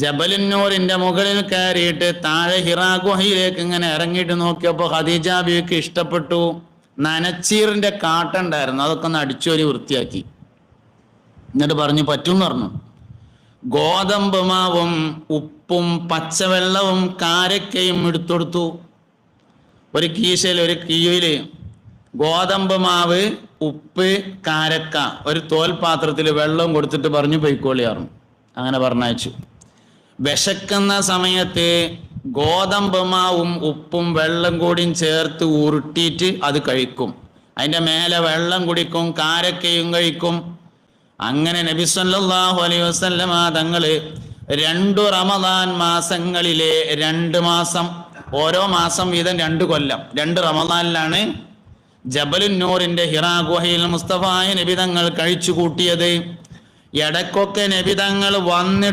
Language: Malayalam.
ജബലുന്നൂറിന്റെ മുകളിൽ കയറിയിട്ട് താഴെ ഹിറാ ഗുഹയിലേക്ക് ഇങ്ങനെ ഇറങ്ങിയിട്ട് നോക്കിയപ്പോൾ ഖദീജ ബീവിക്ക് ഇഷ്ടപ്പെട്ടു. നനച്ചീറിന്റെ കാട്ടുണ്ടായിരുന്നു, അതൊക്കെ ഒന്ന് അടിച്ചോരി വൃത്തിയാക്കി. എന്നിട്ട് പറഞ്ഞു പറ്റും പറഞ്ഞു. ഗോതമ്പ് മാവും ഉപ്പും പച്ചവെള്ളവും കാരക്കയും എടുത്തൊടുത്തു. ഒരു കീഴില് ഗോതമ്പ് മാവ്, ഉപ്പ്, കാരക്ക ഒരു തോൽപാത്രത്തിൽ വെള്ളവും കൊടുത്തിട്ട് പറഞ്ഞു പൊയ്ക്കോളിയാറും. അങ്ങനെ പറഞ്ഞയച്ചു. വിശക്കുന്ന സമയത്ത് ഗോതമ്പ് മാവും ഉപ്പും വെള്ളം കൂടിയും ചേർത്ത് ഉരുട്ടിയിട്ട് അത് കഴിക്കും. അതിൻ്റെ മേലെ വെള്ളം കുടിക്കും, കാരക്കയും കഴിക്കും. അങ്ങനെ നബി സല്ലല്ലാഹു അലൈഹി വസല്ലമ തങ്ങള് 2 റമദാൻ മാസങ്ങളിലെ 2 മാസം, ഓരോ മാസം വീതം 2 കൊല്ലം, 2 റമദാനിലാണ് ജബലുന്നൂറിന്റെ ഹിറാ ഗുഹയിൽ മുസ്തഫായ നബി തങ്ങൾ കഴിച്ചു കൂട്ടിയത്. ഇടയ്ക്കൊക്കെ നബി തങ്ങൾ വന്നിട്ട്